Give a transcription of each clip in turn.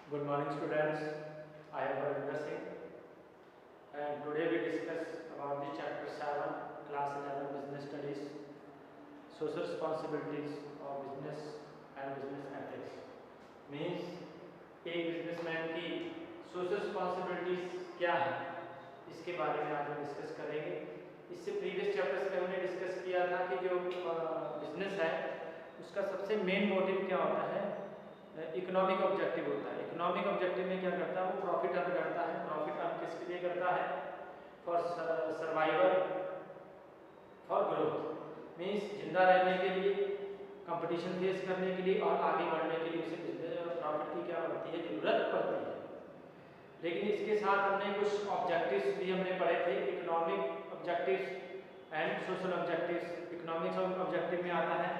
Good morning, students. I am Ravinder Singh, and today we discuss about the chapter 7, class 11, business studies, social responsibilities of business and business ethics. Means एक businessman की social responsibilities क्या है, इसके बारे में आज हम discuss करेंगे। इससे प्रीवियस चैप्टर्स में हमने डिस्कस किया था कि जो बिजनेस है उसका सबसे मेन मोटिव क्या होता है, इकोनॉमिक ऑब्जेक्टिव होता है। इकोनॉमिक ऑब्जेक्टिव में क्या करता है, वो प्रॉफिट अर्न करता है। प्रॉफिट अर्न किसके लिए करता है? For survival, for growth. Means जिंदा रहने के लिए, कंपटीशन फेस करने के लिए और आगे बढ़ने के लिए उसे प्रॉफिट की क्या पड़ती है, जरूरत पड़ती है। लेकिन इसके साथ हमने कुछ ऑब्जेक्टिव्स भी हमने पढ़े थे, economic objectives and social objectives. Economic objective में आता है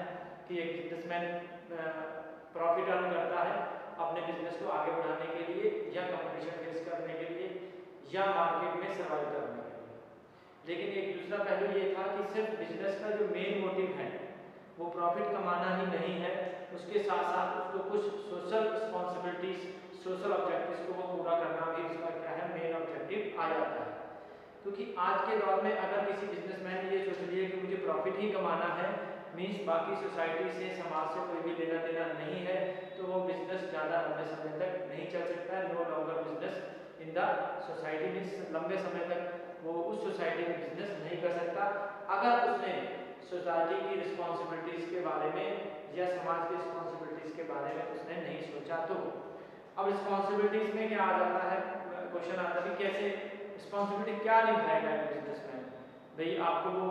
कि एक बिजनेसमैन प्रॉफिट अर्न करता है अपने बिजनेस को आगे बढ़ाने के लिए, या कंपटीशन फेस करने के लिए, या मार्केट में सर्वाइव करने के लिए। लेकिन एक दूसरा पहलू ये था कि सिर्फ बिजनेस का जो मेन मोटिव है वो प्रॉफिट कमाना ही नहीं है, उसके साथ साथ उसको कुछ सोशल रिस्पॉन्सिबिलिटीज, सोशल ऑब्जेक्टिव्स को वो पूरा करना भी उसका क्या है, मेन ऑब्जेक्टिव आ जाता है। क्योंकि आज के दौर में अगर किसी बिजनेसमैन ने ये सोच लिया कि मुझे प्रॉफिट ही कमाना है, मीन्स बाकी सोसाइटी से, समाज से कोई भी लेना देना नहीं है, तो वो बिजनेस ज़्यादा लंबे समय तक नहीं चल सकता है। No longer business in the society, means लंबे समय तक वो उस सोसाइटी में बिजनेस नहीं कर सकता अगर उसने सोसाइटी की रिस्पॉन्सिबिलिटीज़ के बारे में या समाज की रिस्पॉन्सिबिलिटीज़ के बारे में उसने नहीं सोचा। तो अब रिस्पॉन्सिबिलिटीज़ में क्या आ जाता है, क्वेश्चन आता है कि कैसे रिस्पॉन्सिबिलिटी क्या निभाएगा बिजनेसमैन। भाई आपको वो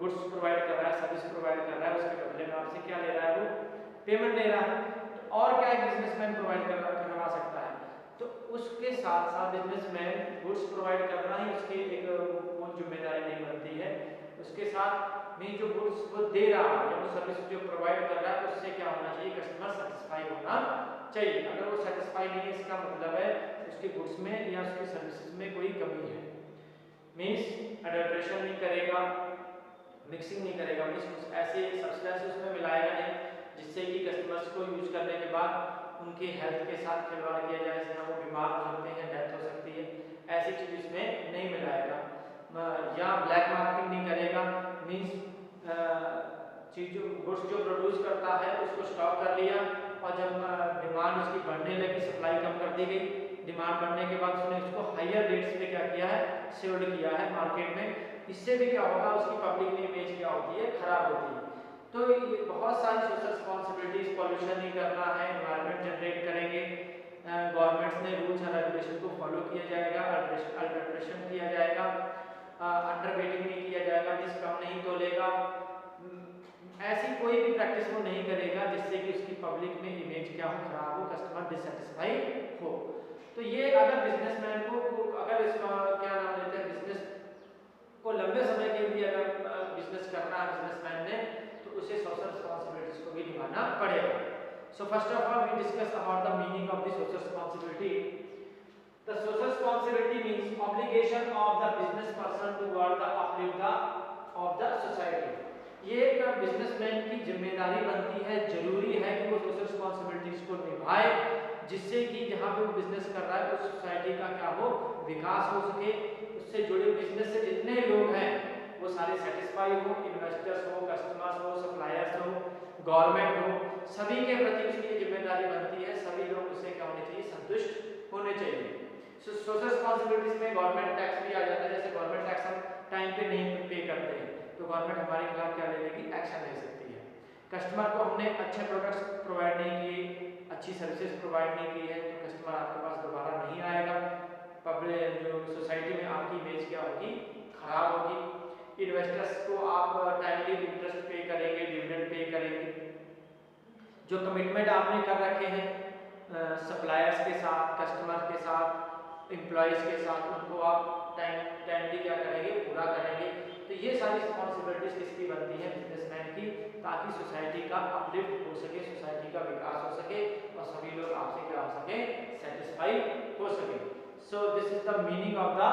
गुड्स प्रोवाइड कर रहा है, सर्विस प्रोवाइड कर रहा है, उसके बदले में आपसे क्या ले रहा है, वो पेमेंट ले रहा है। तो और क्या एक बिजनेसमैन प्रोवाइड करवा सकता है? तो उसके साथ साथ बिजनेसमैन गुड्स प्रोवाइड करना ही उसकी एक वो जिम्मेदारी नहीं बनती है। उसके साथ में जो गुड्स वो दे रहा है या वो सर्विस जो प्रोवाइड कर रहा है, उससे क्या होना चाहिए, कस्टमर सेटिस्फाई होना चाहिए। अगर वो सेटिस्फाई नहीं है, इसका मतलब है उसके गुड्स में या उसकी सर्विसेज में कोई कमी है। मीन्स अडल्ट्रेशन नहीं करेगा, मिक्सिंग नहीं करेगा, मीन्स कुछ ऐसे सब्सटेंस उसमें मिलाएगा नहीं जिससे कि कस्टमर्स को यूज करने के बाद उनके हेल्थ के साथ खिलवाड़ किया जाए, जैसे वो बीमार हो सकते हैं, डेथ हो सकती है, ऐसी चीज इसमें नहीं मिलाएगा। या ब्लैक मार्केटिंग नहीं करेगा, मीन्स चीज जो गुड्स जो प्रोड्यूस करता है उसको स्टॉक कर लिया और जब डिमांड उसकी बढ़ने लगी, सप्लाई कम कर दी गई, डिमांड बढ़ने के बाद उसने उसको हायर रेट्स पे क्या किया है, सेल्ड किया है मार्केट में। इससे भी क्या होगा, उसकी पब्लिक इमेज क्या होती है, खराब होती है। तो ये बहुत सारी सोशल रिस्पॉन्सिबिलिटीज, पॉल्यूशन नहीं करना है, एनवायरनमेंट जनरेट करेंगे, गवर्नमेंट्स ने रूल्स एंड रेगुलेशन को फॉलो किया जाएगा, अल्ट्रेशन किया जाएगा, अंडर वेटिंग नहीं किया जाएगा, मीन्स कम नहीं तोलेगा, ऐसी कोई भी प्रैक्टिस वो नहीं करेगा जिससे कि उसकी पब्लिक में इमेज क्या हो, खराब हो, कस्टमर डिससेटिस्फाई हो। तो ये अगर बिजनेसमैन को अगर इसका क्या नाम लेते हैं, बिजनेस को लंबे समय के लिए अगर बिजनेस करना है बिजनेसमैन ने, तो उसे सोशल रिस्पॉन्सिबिलिटीज को भी निभाना पड़ेगा। So first of all we discuss about the meaning of the social responsibility. The social responsibility means obligation of the business person toward the uplift of the society. ये एक businessman की जिम्मेदारी बनती है, जरूरी है कि वो सोशल रिस्पॉन्सिबिलिटीज को निभाए, जिससे कि जहाँ पे वो बिजनेस कर रहा है उस सोसाइटी का क्या हो, विकास हो सके, उससे जुड़े बिजनेस से जितने लोग हैं वो सारे सेटिस्फाई हो, इन्वेस्टर्स हो, कस्टमर्स हो, सप्लायर्स हो, गवर्नमेंट हो, सभी के प्रति उसकी जिम्मेदारी बनती है, सभी लोग उससे क्या होने चाहिए, संतुष्ट होने चाहिए। सोशल रिस्पॉन्सिबिलिटीज में गवर्नमेंट टैक्स भी आ जाता है। जैसे गवर्नमेंट टैक्स हम टाइम पे नहीं पे करते हैं तो गवर्नमेंट हमारे खिलाफ क्या ले लेगी, एक्शन ले सकती है। कस्टमर को हमने अच्छे प्रोडक्ट्स प्रोवाइड नहीं किए, अच्छी सर्विसेज प्रोवाइड नहीं की है, तो कस्टमर आपके पास दोबारा नहीं आएगा, पब्लिक जो सोसाइटी में आपकी इमेज क्या होगी, खराब होगी। इन्वेस्टर्स को आप टाइमली इंटरेस्ट पे करेंगे, डिविडेंड पे करेंगे, जो कमिटमेंट आपने कर रखे हैं सप्लायर्स के साथ, कस्टमर के साथ, एम्प्लॉयज़ के साथ, उनको आप टाइमली क्या करेंगे, पूरा करेंगे। तो ये सारी रिस्पॉन्सिबिलिटीज किसकी बनती है, बिजनेसमैन की, ताकि सोसाइटी का अपलिफ्ट हो सके, सोसाइटी का विकास हो सके और सभी लोग आपसे क्या हो सके, सेटिस्फाई हो सके। So this is the meaning of the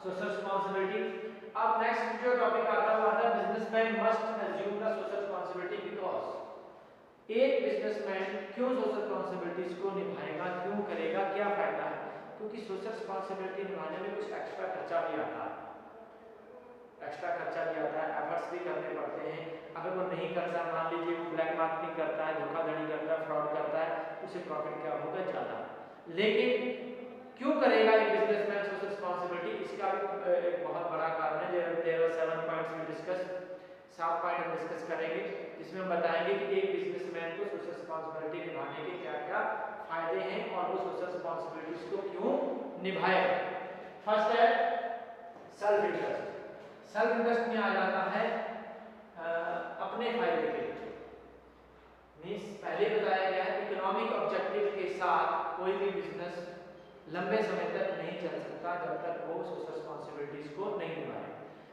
social responsibility. अब नेक्स्ट जो टॉपिक आता है वो आता है businessman must assume the social responsibility because एक बिजनेसमैन क्यों सोशल रिस्पांसिबिलिटीज को निभाएगा, क्यों करेगा, क्या फायदा है? क्योंकि सोशल रिस्पांसिबिलिटी निभाने में कुछ एक्स्ट्रा खर्चा भी आता है, एफर्ट्स भी करने पड़ते हैं। अगर वो नहीं करता, मान लीजिए वो ब्लैक मार्केटिंग करता है, धोखाधड़ी करता है, फ्रॉड करता है, उसे प्रॉफिट क्या होगा? ज़्यादा। लेकिन क्यों करेगा एक बिजनेसमैन सोशल रिस्पांसिबिलिटी? इसका एक बहुत बड़ा कारण है। देयर आर 7 पॉइंट्स में डिस्कस, 7 पॉइंट हम डिस्कस करेंगे, जिसमें हम बताएंगे कि एक बिजनेसमैन को सोशल रिस्पांसिबिलिटी निभाने के क्या क्या फायदे हैं और वो सोशल रिस्पांसिबिलिटीज को क्यों निभाएगा। फर्स्ट है सेल्फ इंटरेस्ट। सेल्फ इंटरेस्ट में आ जाता है अपने फायदे के लिए। मींस पहले बताया गया है इकोनॉमिक ऑब्जेक्टिव के साथ कोई भी बिजनेस लंबे समय तक नहीं चल सकता जब तक वो सोशल रिस्पांसिबिलिटीज को नहीं निभाए।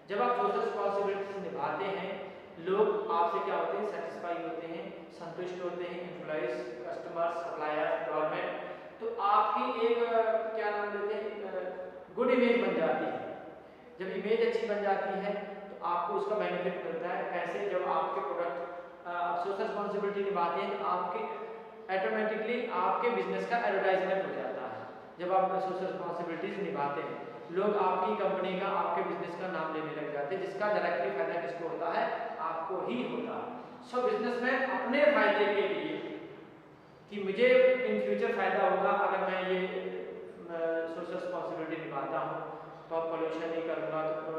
जब आप सोशल रिस्पांसिबिलिटीज निभाते हैं, लोग आपसे क्या होते हैं? सेटिस्फाई होते हैं, संतुष्ट होते हैं, एम्प्लॉइज, कस्टमर, सप्लायर, गवर्नमेंट। तो आपकी एक क्या नाम लेते हैं, गुड इमेज बन जाती है। जब इमेज अच्छी बन जाती है तो आपको उसका बेनिफिट मिलता है। कैसे? जब आपके प्रोडक्ट आप सोशल रिस्पांसिबिलिटी निभाते हैं तो आपके ऑटोमेटिकली आपके बिजनेस का एडवर्टाइजमेंट हो जाता है। जब आप सोशल रिस्पांसिबिलिटीज निभाते हैं, लोग आपकी कंपनी का, आपके बिजनेस का नाम लेने लग जाते हैं, जिसका डायरेक्टली फायदा किसको होता है? आपको ही होता है। सो बिजनेसमैन अपने फायदे के लिए कि मुझे इन फ्यूचर फायदा होगा अगर मैं ये सोशल रिस्पांसिबिलिटी निभाता हूँ, तो पॉल्यूशन नहीं करूँगा तो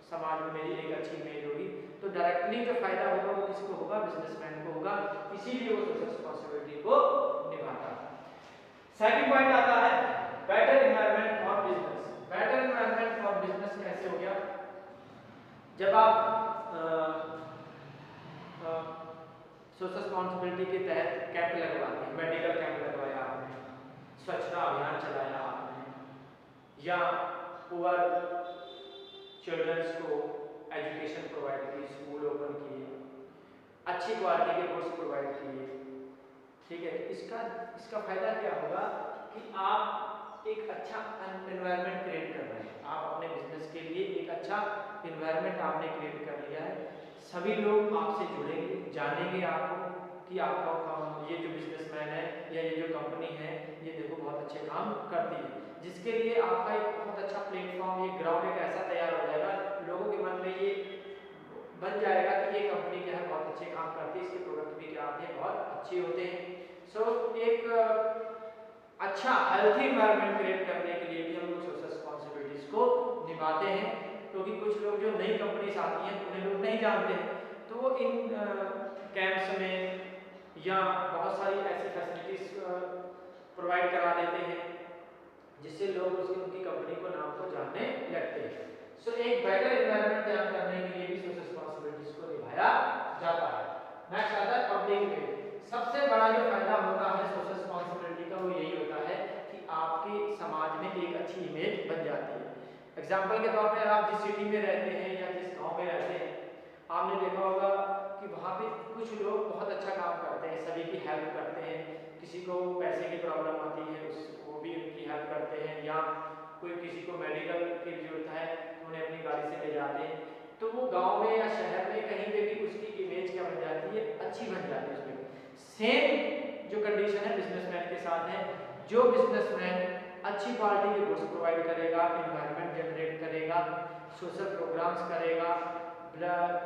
समाज में मेरी एक अच्छी इमेज होगी, तो डायरेक्टली जो फायदा होगा वो किसको होगा? बिजनेसमैन को होगा। इसीलिए वो सोशल रिस्पांसिबिलिटी को निभाता है। सेकंड पॉइंट आता है better environment for business. Better environment for business कैसे हो गया? जब आप सोशल रिस्पांसिबिलिटी के तहत कैंप लगवाते हैं, मेडिकल कैंप लगवाया आपने, स्वच्छता अभियान चलाया आपने, या पुअर चिल्ड्रंस को एजुकेशन प्रोवाइड की, स्कूल ओपन किए, अच्छी क्वालिटी के कोर्स प्रोवाइड किए, ठीक है? इसका फायदा क्या होगा कि आप एक अच्छा एनवायरनमेंट क्रिएट कर रहे हैं। आप अपने बिजनेस के लिए एक अच्छा एनवायरनमेंट आपने क्रिएट कर लिया है। सभी लोग आपसे जुड़ेंगे, जानेंगे आपको कि आपका ये जो बिजनेसमैन है या ये जो कंपनी है ये देखो बहुत अच्छे काम करती है, जिसके लिए आपका एक बहुत अच्छा प्लेटफॉर्म, ये ग्राउंड एक ऐसा तैयार हो जाएगा, लोगों के मन में ये बन जाएगा कि ये कंपनी क्या है, बहुत अच्छे काम करती है, इसके प्रोडक्ट भी क्या आते हैं, बहुत अच्छे होते हैं। सो एक अच्छा हेल्थी एनवायरनमेंट क्रिएट करने के लिए भी हम लोग सोशल रिस्पांसिबिलिटीज को निभाते हैं, क्योंकि कुछ लोग जो नई कंपनीज आती हैं उन्हें लोग नहीं जानते हैं, तो वो इन कैंप्स में या बहुत सारी ऐसी फैसिलिटीज प्रोवाइड करा देते हैं जिससे लोग उनकी कंपनी को, नाम को जानने लगते हैं। सो एक बेटर एनवायरनमेंट तैयार करने के लिए भी सोशल रिस्पांसिबिलिटीज को निभाया जाता है। नेक्स्ट आता है पब्लिक इमेज। सबसे बड़ा जो फायदा होता है सोशल रिस्पांसिबिलिटी का वो यही होता है कि आपके समाज में एक अच्छी इमेज बन जाती है। एग्जाम्पल के तौर पर आप जिस सिटी में रहते हैं या जिस गाँव में रहते हैं, आपने देखा होगा कि वहाँ पे कुछ लोग बहुत अच्छा काम करते हैं, सभी की हेल्प करते हैं, किसी को पैसे की प्रॉब्लम आती है वो भी उनकी हेल्प करते हैं, या कोई किसी को मेडिकल की जरूरत है तो उन्हें अपनी गाड़ी से ले जाते हैं। तो वो गांव में या शहर में कहीं पे भी उसकी इमेज क्या बन जाती है? अच्छी बन जाती है उसमें। सेम जो कंडीशन है बिजनेसमैन के साथ है। जो बिजनेसमैन अच्छी क्वालिटी के गुड्स प्रोवाइड करेगा, एनवायरनमेंट जनरेट करेगा, सोशल प्रोग्राम्स करेगा,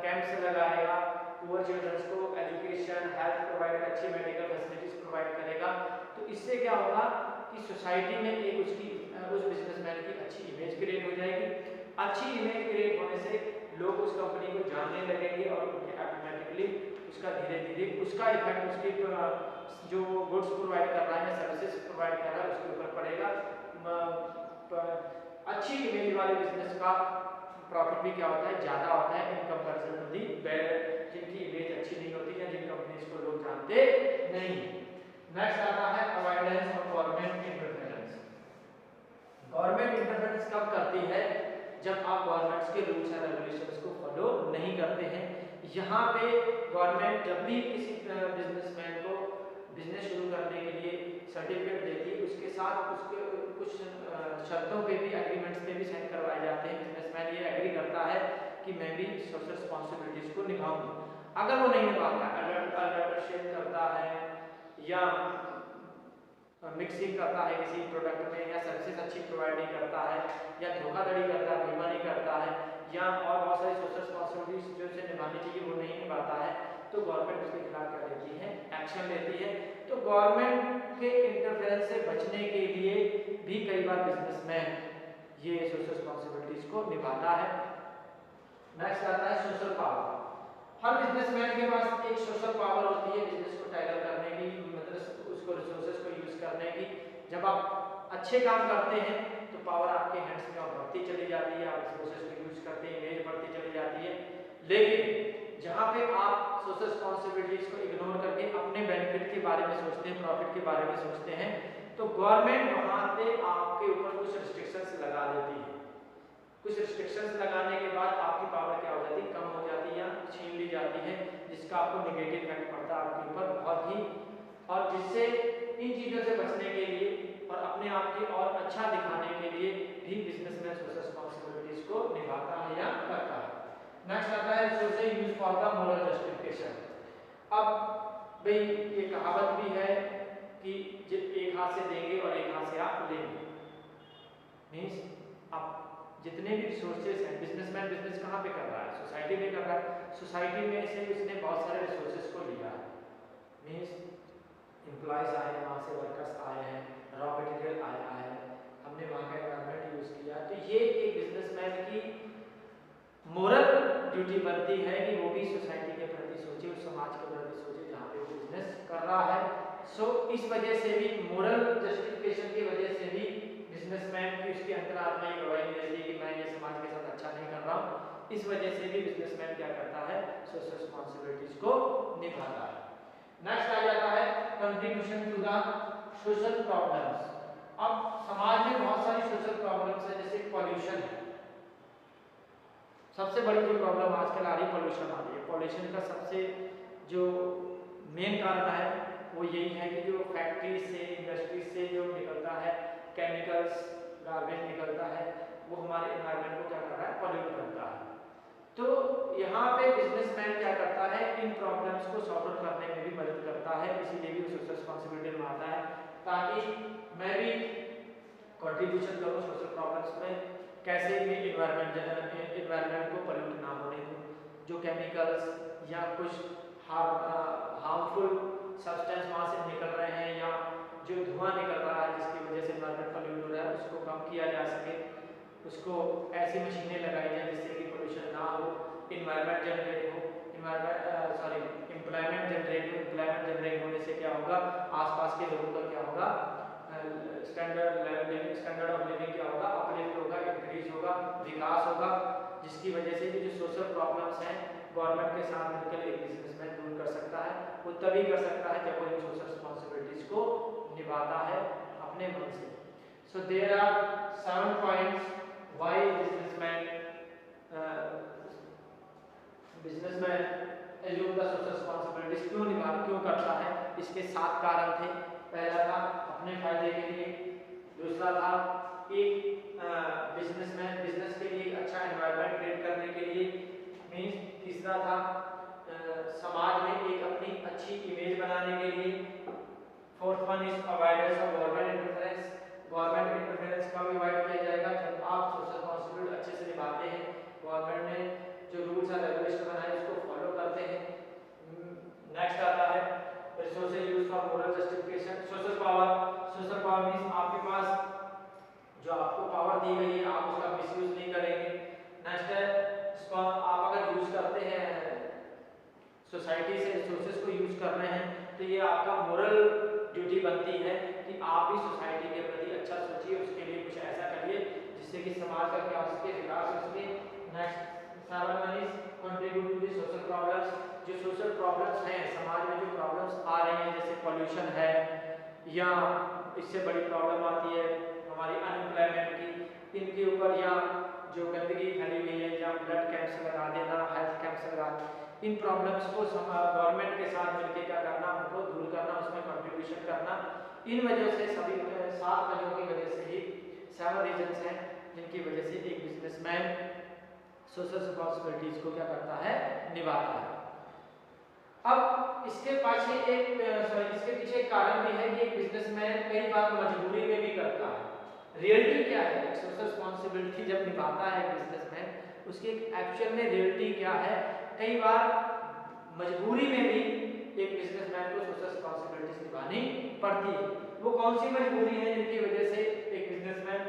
कैंप्स लगाएगा, पुअर चिल्ड्रंस को एजुकेशन, हेल्थ प्रोवाइड, अच्छी मेडिकल फैसिलिटीज प्रोवाइड करेगा, तो इससे क्या होगा कि सोसाइटी में एक उस बिजनेसमैन की अच्छी इमेज क्रिएट हो जाएगी। अच्छी इमेज क्रिएट होने से लोग उस कंपनी को जानने लगेंगे और उनके ऑटोमेटिकली उसका धीरे धीरे उसका इफेक्ट उसके जो गुड्स प्रोवाइड कर रहा है या सर्विसेज प्रोवाइड कर रहा है उसके ऊपर पड़ेगा। अच्छी इमेज वाले बिजनेस का प्रॉफिट भी क्या होता है? ज़्यादा होता है in comparison to the bad, जिनकी इमेज अच्छी नहीं होती या जिन कंपनीज को लोग जानते नहीं। नेक्स्ट आता है avoidance of government interference. Government interference कब करती है? जब आप गवर्नमेंट्स के रूल्स एंड रेगुलेशंस को फॉलो नहीं करते हैं। यहाँ पे गवर्नमेंट जब भी किसी बिजनेसमैन को बिजनेस शुरू करने के लिए सर्टिफिकेट देती है, उसके साथ उसके कुछ शर्तों पे भी, एग्रीमेंट्स पे भी साइन करवाए जाते हैं। बिजनेसमैन ये एग्री करता है कि मैं भी सोशल रिस्पांसिबिलिटीज को निभाऊंगा। अगर वो नहीं निभाता, अल्टरशिप करता है या मिक्सिंग करता है किसी प्रोडक्ट में, या सर्विसेज अच्छी प्रोवाइड नहीं करता है, या धोखाधड़ी करता है, बेईमानी करता है, या और बहुत सारी सोशल रिस्पॉन्सिबिलिटीज जो उसे निभानी चाहिए वो नहीं निभाता है, तो गवर्नमेंट उसके खिलाफ क्या लेती है, एक्शन लेती है। तो गवर्नमेंट के इंटरफेरेंस से बचने के लिए भी कई बार बिजनेसमैन ये सोशल रिस्पॉन्सिबिलिटीज को निभाता है। नेक्स्ट आता है सोशल पावर। हर बिजनेसमैन के पास एक सोशल पावर होती है बिजनेस को टैकल करने की, मतलब उसको रिसोर्सेज को यूज करने की। जब आप अच्छे काम करते हैं तो पावर आपके हैंड्स में और बढ़ती चली जाती है, आप रिसोर्सेज को यूज करते हैं, इमेज बढ़ती चली जाती है। लेकिन जहाँ पे आप सोशल रिस्पॉन्सिबिलिटीज को इग्नोर करके अपने बेनिफिट के बारे में सोचते हैं, प्रॉफिट के बारे में सोचते हैं, तो गवर्नमेंट वहाँ पे आपके ऊपर कुछ रिस्ट्रिक्शंस लगा देती है। कुछ रिस्ट्रिक्शंस लगाने के बाद आपकी पावर क्या हो जाती है, कम हो जाती है या छीन ली जाती है, जिसका आपको नेगेटिव इफेक्ट पड़ता है आपके ऊपर बहुत ही। और जिससे इन चीज़ों से बचने के लिए और अपने आप के और अच्छा दिखाने के लिए भी बिजनेसमैन सोशल रिस्पॉन्सिबिलिटीज को निभाता है या करता है। नेक्स्ट आता है social use for the moral justification. अब भाई ये कहावत भी है कि एक हाथ से देंगे और एक हाथ से आप लेंगे। मीन्स आप जितने भी रिसोर्सेज हैं, बिजनेसमैन बिजनेस कहाँ पे कर रहा है, सोसाइटी में कर रहा है। सोसाइटी में से उसने बहुत सारे रिसोर्सेज को लिया है। मीन्स एम्प्लॉयज आए हैं, वहाँ से वर्कर्स आए हैं, रॉ मटेरियल आया है, हमने वहाँ का एनवायरनमेंट यूज़ किया। तो ये एक बिजनेसमैन की मोरल ड्यूटी बनती है कि वो भी सोसाइटी के प्रति सोचे, उस समाज के प्रति सोचे जहाँ पे वो बिजनेस कर रहा है। सो इस वजह से भी मोरल जस्टिफिकेशन की वजह से भी बिजनेसमैन की उसकी अंतरात्मा ये गवाही देती है कि मैं ये समाज के साथ अच्छा नहीं कर रहा हूँ। इस वजह से भी बिजनेसमैन क्या करता है, सोशल रिस्पॉन्सिबिलिटीज को निभाता है। नेक्स्ट आ जाता है contribution to the social problems. अब समाज में बहुत सारी सोशल प्रॉब्लम्स है, जैसे पॉल्यूशन है। सबसे बड़ी जो प्रॉब्लम आजकल आ रही है पॉल्यूशन आ रही है। पॉल्यूशन का सबसे जो मेन कारण है वो यही है कि जो फैक्ट्री से, इंडस्ट्री से जो निकलता है केमिकल्स, गार्बेज निकलता है, वो हमारे एनवायरनमेंट को क्या कर रहा है, पॉल्यूट करता है। तो यहाँ पे बिजनेसमैन क्या करता है, इन प्रॉब्लम्स को सॉर्ट आउट करने में भी मदद करता है, इसीलिए भी सोशल रिस्पॉन्सिबिलिटी निभाता है ताकि मैं भी कंट्रीब्यूशन करूँ सोशल प्रॉब्लम्स में, कैसे भी एनवायरनमेंट को पॉल्यूट ना होने दूँ। जो केमिकल्स या कुछ हार्मफुल सब्सटेंस वहाँ से निकल रहे हैं या जो धुआं निकल रहा है जिसकी वजह से एनवायरनमेंट पॉल्यूट हो रहा है, उसको कम किया जा सके, उसको ऐसी मशीनें लगाई जाए जिससे कि पोल्यूशन ना हो, एनवायरनमेंट जनरेट हो, एम्प्लॉयमेंट जनरेट हो। एम्प्लॉयमेंट जनरेट होने से क्या होगा, आसपास के लोगों का क्या होगा, स्टैंडर्ड ऑफ लिविंग क्या होगा, अपलिफ्ट होगा, इंक्रीज होगा, विकास होगा, जिसकी वजह से जो सोशल प्रॉब्लम्स हैं गवर्नमेंट के साथ मिलकर एक बिजनेसमैन दूर कर सकता है। वो तभी कर सकता है जब वो इन सोशल रिस्पॉन्सिबिलिटीज को निभाता है अपने मन से। So there are 7 points why businessman assume the social responsibilities, क्यों करता है। इसके 7 कारण थे। पहला था अपने फायदे के लिए, दूसरा था एक बिजनेसमैन बिजनेस के लिए अच्छा एनवायरनमेंट क्रिएट करने के लिए, मीन्स तीसरा था समाज में एक अपनी अच्छी इमेज बनाने के लिए, fourth one is avoidance of government interference. Government interference का भी अवॉइड किया जाएगा जब आप सोशल रिस्पॉन्सिबिलिटी अच्छे से निभाते हैं, गवर्नमेंट ने जो रूल्स एंड रेगुलेशन बनाए उसको फॉलो करते हैं। नेक्स्ट आता है resources use for moral justification. Social power means आपके पास जो आपको पावर दी गई है आप उसका मिसयूज नहीं करेंगे। नेक्स्ट है आप अगर यूज करते हैं सोसाइटी से रिसोर्सेज को यूज कर रहे हैं तो ये आपका मोरल ड्यूटी बनती है कि आप भी सोसाइटी के प्रति अच्छा सोचिए, उसके लिए कुछ ऐसा करिए जिससे कि समाज का क्या हो सके, विकास हो सके। Next 7 is contribute to the social problems. जो सोशल प्रॉब्लम्स हैं समाज में, जो प्रॉब्लम्स आ रही हैं जैसे पॉल्यूशन है या इससे बड़ी प्रॉब्लम आती है हमारी अनएम्प्लॉयमेंट की, इनके ऊपर या जो गंदगी फैली हुई है या ब्लड कैंप्स लगा देना, हेल्थ कैंप्स लगा, इन प्रॉब्लम्स को गवर्नमेंट के साथ मिलकर क्या करना, उनको दूर करना, उसमें कंट्रीब्यूशन करना। इन वजह से सभी 7 वजहों की वजह से ही 7 रीजंस हैं जिनकी वजह से एक बिजनेसमैन सोशल रिस्पॉन्सिबिलिटीज को क्या करता है, निभाता है। अब इसके पीछे एक कारण भी है कि एक बिजनेसमैन कई बार मजबूरी में भी करता है। रियलिटी क्या है, एक सोशल रिस्पॉन्सिबिलिटी जब निभाता है बिजनेसमैन, उसकी एक एक्चुअल में रियलिटी क्या है, कई बार मजबूरी में भी एक बिजनेसमैन को सोशल रिस्पॉन्सिबिलिटीज निभानी पड़ती है। वो कौन सी मजबूरी है जिनकी वजह से एक बिजनेसमैन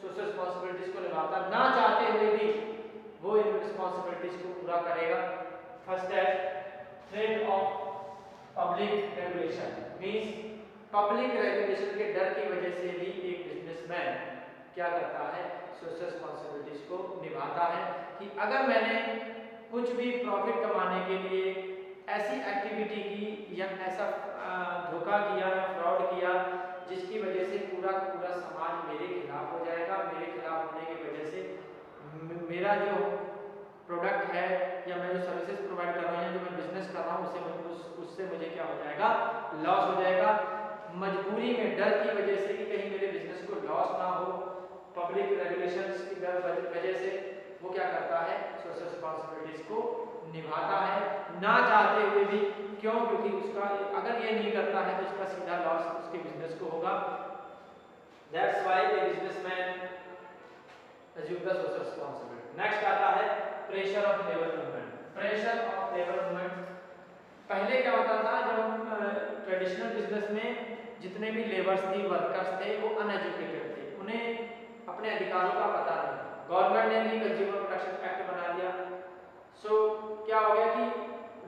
सोशल रिस्पॉन्सिबिलिटीज को निभाता ना चाहते हुए भी वो इन रिस्पॉन्सिबिलिटीज को पूरा करेगा। फर्स्ट है threat of public regulation, means public regulation के डर की वजह से भी एक बिजनेसमैन क्या करता है, सोशल रिस्पॉन्सिबिलिटीज को निभाता है कि अगर मैंने कुछ भी प्रॉफिट कमाने के लिए ऐसी एक्टिविटी की या ऐसा धोखा किया या फ्रॉड किया जिसकी वजह से पूरा का पूरा समाज मेरे खिलाफ हो जाएगा, मेरे खिलाफ होने की वजह से मेरा जो प्रोडक्ट है या मैं जो सर्विसेज प्रोवाइड कर रहा हूँ या जो मैं बिजनेस कर रहा हूँ उससे मुझे क्या हो जाएगा, लॉस हो जाएगा। मजबूरी में डर की वजह से कि कहीं मेरे बिजनेस को लॉस ना हो, पब्लिक रेगुलेशंस की वजह से वो क्या करता है, सोशल रिस्पॉन्सिबिलिटीज को निभाता है ना चाहते हुए भी। क्यों? क्योंकि उसका अगर ये नहीं करता है तो उसका सीधा लॉस उसके बिजनेस को होगा। That's why a businessman assume the social responsibility। Next आता है pressure of labour movement. Pressure of labour movement पहले क्या होता था, जब हम ट्रेडिशनल बिजनेस में जितने भी लेबर्स थी, वर्कर्स थे, वो अनएजुकेटेड थे, उन्हें अपने अधिकारों का पता नहीं। गवर्नमेंट ने भी कंज्यूमर प्रोटेक्शन एक्ट बना दिया। सो क्या हो गया कि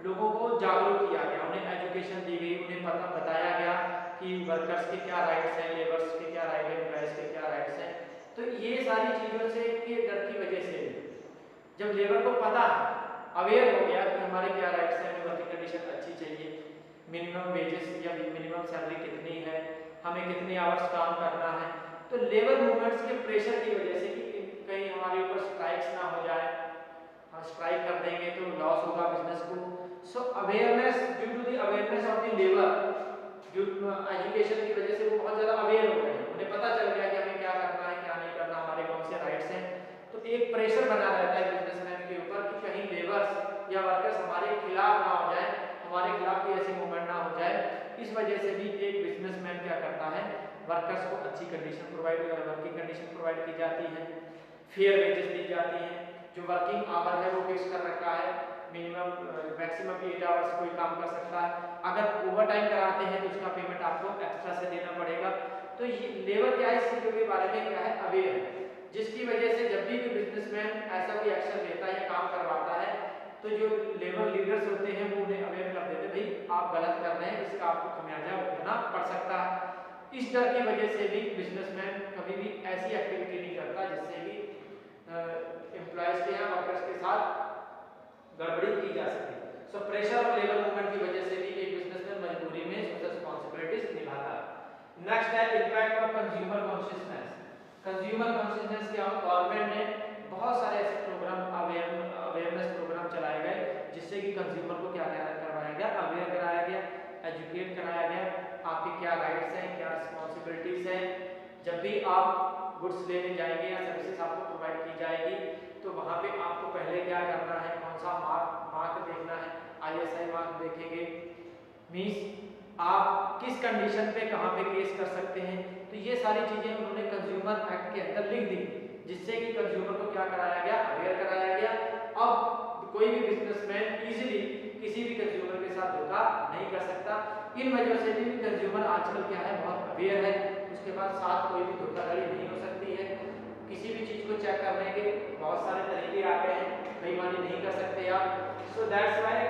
लोगों को जागरूक किया गया, उन्हें एजुकेशन दी गई, उन्हें पता बताया गया कि वर्कर्स के क्या राइट्स हैं, लेबर्स के क्या राइट है, एम्प्लॉयज के क्या राइट्स हैं। तो ये सारी चीज़ों से के डर की वजह से जब लेबर को पता है, अवेयर हो गया कि हमारे क्या राइट्स हैं, हमें वर्किंग कंडीशन अच्छी चाहिए, मिनिमम वेजेस या मिनिमम सैलरी कितनी है, हमें कितने आवर्स काम करना है, तो लेबर मूवमेंट्स के प्रेशर की वजह से कि कहीं हमारे ऊपर स्ट्राइक्स ना हो जाए, हम स्ट्राइक कर देंगे तो लॉस होगा बिजनेस को। So awareness, due to the awareness of the labour, due to education की वजह से वो बहुत ज़्यादा अवेयर हो गए, उन्हें पता चल गया कि हमें क्या करना है, क्या नहीं करना, हमारे कौन से राइट्स हैं। तो एक प्रेशर बना रहता है बिजनेसमैन के ऊपर कि कहीं लेबर्स या वर्कर्स हमारे खिलाफ ना हो जाए, हमारे खिलाफ कोई ऐसी मूवमेंट ना हो जाए। इस वजह से भी एक बिजनेसमैन क्या करता है, वर्कर्स को अच्छी condition provide, working condition provide की जाती है, फेयर वेजेस दी जाती हैं, जो वर्किंग आवर है वो फिक्स कर रखा है, मिनिमम मैक्सिमम 8 आवर्स कोई काम कर सकता है। अगर ओवर टाइम कराते हैं तो उसका पेमेंट आपको एक्स्ट्रा से देना पड़ेगा। तो ये लेबर क्या है, इस चीज़ों के बारे में क्या है, अवेयर है, जिसकी वजह से जब भी कोई बिजनेसमैन ऐसा कोई एक्शन लेता है या काम करवाता है तो जो लेबर लीडर्स होते हैं वो उन्हें अवेयर कर देते हैं, भाई आप गलत कर रहे हैं, इसका आपको खमियाजा भुगतना पड़ सकता है। इस डर की वजह से भी बिजनेसमैन कभी भी ऐसी एक्टिविटी नहीं करता जिससे कि एम्प्लॉयज के या वर्कर्स के साथ गड़बड़ी की जा सके। सो प्रेशर और लेबर मूवमेंट की वजह से भी एक बिजनेसमैन मजबूरी में सोशल रिस्पांसिबिलिटीज निभाता है। नेक्स्ट है impact of consumer consciousness. Consumer consciousness क्या हो, गवर्नमेंट ने बहुत सारे ऐसे प्रोग्राम अवेयरनेस प्रोग्राम चलाए गए जिससे कि कंज्यूमर को क्या करवाया गया, अवेयर कराया गया, एजुकेट कराया गया, आपके क्या राइट्स हैं, क्या रिस्पॉन्सिबिलिटीज हैं। जब भी आप गुड्स लेने जाएंगे या सर्विसेज आपको प्रोवाइड की जाएगी तो वहाँ पे आपको पहले क्या करना है, कौन सा मार्क देखना है, ISI मार्क देखेंगे, मीन्स आप किस कंडीशन पे कहाँ पे केस कर सकते हैं। तो ये सारी चीज़ें उन्होंने कंज्यूमर एक्ट के अंदर लिख दी जिससे कि कंज्यूमर को क्या कराया गया, अवेयर कराया गया। अब कोई भी बिजनेसमैन इजीली किसी भी कंज्यूमर के साथ धोखा नहीं कर सकता। इन वजह से भी कंज्यूमर आजकल क्या है, बहुत अवेयर है, उसके बाद साथ कोई भी धोखाधड़ी नहीं हो सकती है। किसी भी चीज़ को चेक करने के बहुत सारे तरीके आ गए हैं, बेईमानी नहीं कर सकते आप। So that's why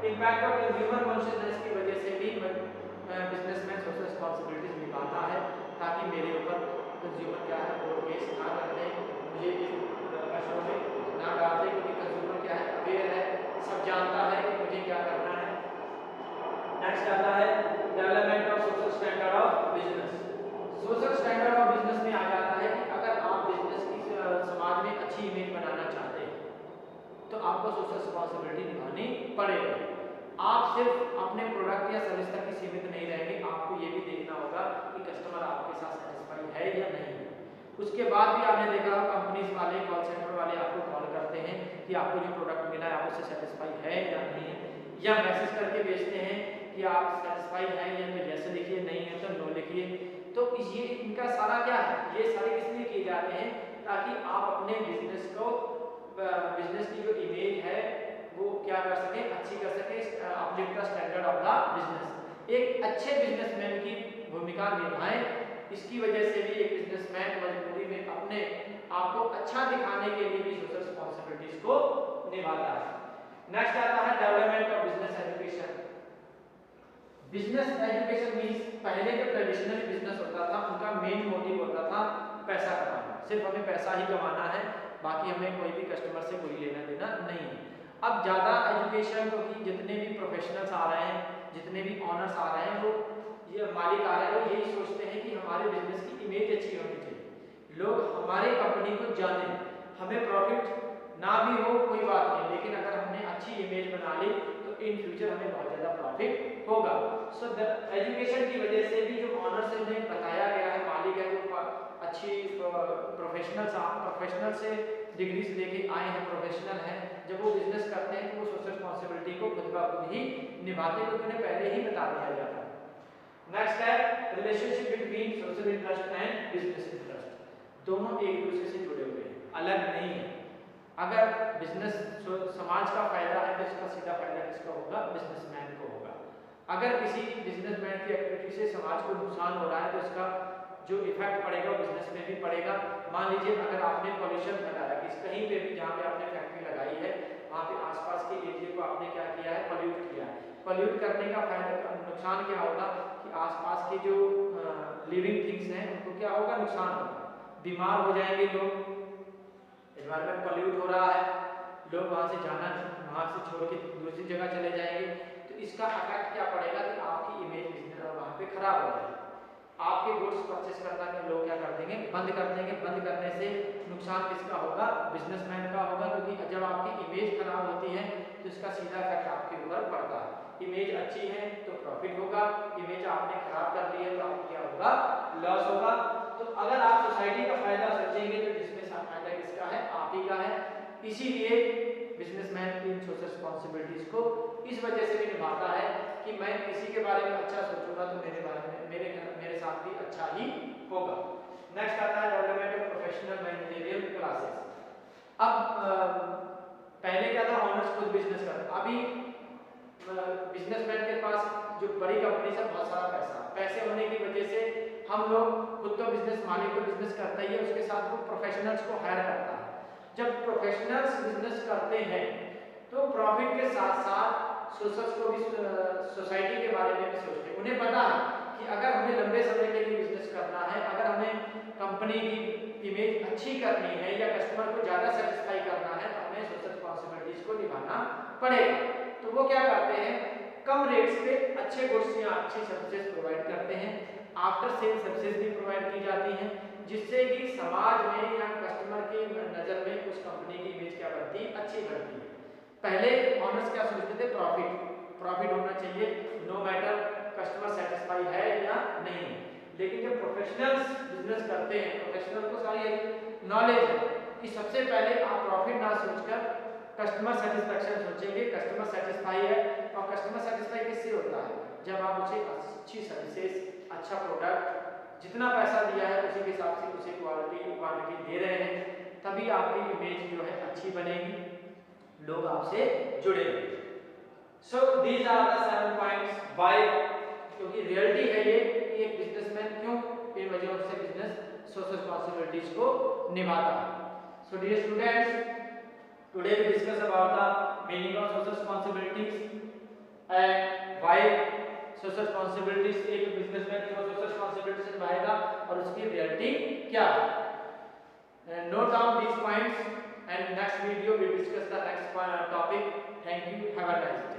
impact of consumer consciousness की वजह से भी बिजनेसमैन सोशल रिस्पॉन्सिबिलिटीज निभाता है ताकि मेरे ऊपर कंज्यूमर क्या है, कोर्ट केस ना कर दें, मुझे कष्टों में ना डाल दें, क्योंकि कंज्यूमर क्या है, अवेयर है, सब जानता है कि मुझे क्या करना है। नेक्स्ट आता है development of social standard of business. Social standard of business में आ जाता है कि अगर आप बिजनेस की समाज में अच्छी इमेज बनाना चाहते हैं तो आपको सोशल रिस्पॉन्सिबिलिटी निभानी पड़ेगी। आप सिर्फ अपने प्रोडक्ट या सर्विस तक ही सीमित नहीं रहेंगे, आपको ये भी देखना होगा कि कस्टमर आपके साथ सेटिस्फाई है या नहीं। उसके बाद भी आपने देखा होगा कंपनीज वाले, कॉल सेंटर वाले आपको कॉल करते हैं कि आपको जो प्रोडक्ट मिला है आप उससे सेटिस्फाई है या नहीं है। या मैसेज करके भेजते हैं कि आप सेटिस्फाइड हैं या तो यस लिखिए, नहीं है तो नो लिखिए। तो ये इनका सारा क्या है, ये सारे किस लिए किए जाते हैं, ताकि आप अपने बिजनेस को, बिजनेस की जो इमेज है वो क्या कर सके, अच्छी कर सके, uplift the standard of the business. एक अच्छे बिजनेसमैन की भूमिका निभाएं। इसकी वजह से भी एक बिजनेसमैन मजबूरी में अपने आप को अच्छा दिखाने के लिए भी सोशल रिस्पांसिबिलिटीज को निभाता है। नेक्स्ट आता है development of business education. Business education means पहले जो ट्रेडिशनल बिजनेस होता था उनका मेन मोटिव होता था पैसा कमाना, सिर्फ हमें पैसा ही कमाना है, बाकी हमें कोई भी कस्टमर से कोई लेना देना नहीं है। अब ज़्यादा एजुकेशन, क्योंकि जितने भी प्रोफेशनल्स आ रहे हैं, जितने भी ऑनर्स आ रहे हैं, वो ये मालिक आ रहे हैं, वो यही सोचते हैं कि हमारे बिजनेस की इमेज अच्छी होनी चाहिए, लोग हमारे कंपनी को जाने, हमें प्रॉफिट ना भी हो कोई बात नहीं, लेकिन अगर हमने अच्छी इमेज बना ली तो इन फ्यूचर हमें बहुत ज़्यादा प्रॉफिट होगा। सो द एजुकेशन की वजह से भी जो ऑनर से उन्हें बताया गया है, मालिक है जो अच्छी प्रोफेशनल से डिग्रीज लेके आए हैं, प्रोफेशनल हैं, जब वो बिजनेस करते हैं तो वो सोशल रिस्पांसिबिलिटी को खुद ब खुद ही निभाते हैं, क्योंकि उन्हें पहले ही बता दिया जाता है। नेक्स्ट है relationship between social interest and business interest. दोनों एक दूसरे से जुड़े हुए हैं, अलग नहीं है। अगर बिजनेस समाज का फायदा है तो इसका सीधा फायदा किसका होगा, बिजनेसमैन को होगा। अगर किसी बिजनेसमैन की एक्टिविटी से समाज को नुकसान हो रहा है तो इसका जो इफेक्ट पड़ेगा बिजनेस में भी पड़ेगा। मान लीजिए अगर आपने पॉल्यूशन फैलाया, कि कहीं पे भी जहाँ पे आपने फैक्ट्री लगाई है वहाँ पे आसपास के एरिया को आपने क्या किया है, पॉल्यूट किया है। पॉल्यूट करने का फायदा, नुकसान क्या होगा कि आसपास के जो लिविंग थिंग्स हैं उनको क्या होगा, नुकसान होगा, बीमार हो जाएंगे लोग। एनवायरनमेंट पॉल्यूट हो रहा है, लोग वहाँ से जाना, वहाँ से छोड़ के दूसरी जगह चले जाएंगे, तो इसका इफेक्ट क्या पड़ेगा कि आपकी इमेज वहाँ पे खराब हो जाएगी। आपके गुड्स परचेस करना के लोग क्या कर देंगे, बंद कर देंगे। बंद करने से नुकसान किसका होगा, बिजनेसमैन का होगा, क्योंकि जब आपकी इमेज खराब होती है तो इसका सीधा इफेक्ट आपके ऊपर पड़ता है। इमेज अच्छी है तो प्रॉफिट होगा, इमेज आपने खराब कर ली है तो आपको क्या होगा, लॉस होगा। तो अगर आप सोसाइटी का फायदा सोचेंगे तो जिसमें फायदा किसका है, आप ही का है। इसीलिए बिजनेसमैन इन सोशल रिस्पांसिबिलिटीज को इस वजह से भी निभाता है कि मैं किसी के बारे में अच्छा सोचूंगा तो मेरे बारे में, मेरे साथ भी अच्छा ही होगा। नेक्स्ट आता है development of professional managerial classes. अब पहले क्या था, ऑनर्स खुद बिजनेस करता, अभी बिजनेसमैन के पास जो बड़ी कंपनी से बहुत सारा पैसे होने की वजह से हम लोग खुद तो बिजनेस, मालिक तो बिजनेस करता ही है, उसके साथ वो प्रोफेशनल्स को हायर करता है। जब प्रोफेशनल्स बिजनेस करते हैं तो प्रॉफिट के साथ साथ सोशल्स को भी, सोसाइटी के बारे में भी सोचते हैं। उन्हें पता है कि अगर हमें लंबे समय के लिए बिजनेस करना है, अगर हमें कंपनी की इमेज अच्छी करनी है या कस्टमर को ज़्यादा सेटिस्फाई करना है तो हमें सोशल रिस्पांसिबिलिटीज को निभाना पड़ेगा। तो वो क्या करते हैं, कम रेट्स पे अच्छे गुड्स या अच्छी सर्विसेज प्रोवाइड करते हैं। आफ्टर सेल सर्विसेज भी प्रोवाइड की जाती हैं, जिससे कि समाज में या कस्टमर की नज़र में उस कंपनी की इमेज क्या बनती है, अच्छी बनती है। पहले ऑनर्स क्या सोचते थे, प्रॉफिट होना चाहिए, नो मैटर कस्टमर सेटिस्फाई है या नहीं। लेकिन जब प्रोफेशनल्स बिजनेस करते हैं, प्रोफेशनल को सारी नॉलेज है कि सबसे पहले आप प्रॉफिट ना सोचकर कस्टमर सेटिस्फेक्शन सोचेंगे। कस्टमर सेटिस्फाई है, और कस्टमर सेटिस्फाई किससे होता है, जब आप उसे अच्छी सर्विसेज, अच्छा प्रोडक्ट, जितना पैसा दिया है उसी के हिसाब से उसे क्वालिटी दे रहे हैं, तभी आपकी इमेज जो है अच्छी बनेगी, लोग आपसे जुड़ेंगे। So these are the 7 points why, क्योंकि रियलिटी है ये कि एक बिजनेसमैन क्यों इन वजहों से बिजनेस सोशल रिस्पांसिबिलिटीज को निभाता है। So dear students, today we discuss about the meaning of social responsibilities and why social responsibilities, एक बिजनेसमैन क्यों सोशल रिस्पांसिबिलिटीज निभाएगा और उसकी रियलिटी क्या है। Note down these points and next video we discuss the next topic. Thank you, have a nice day.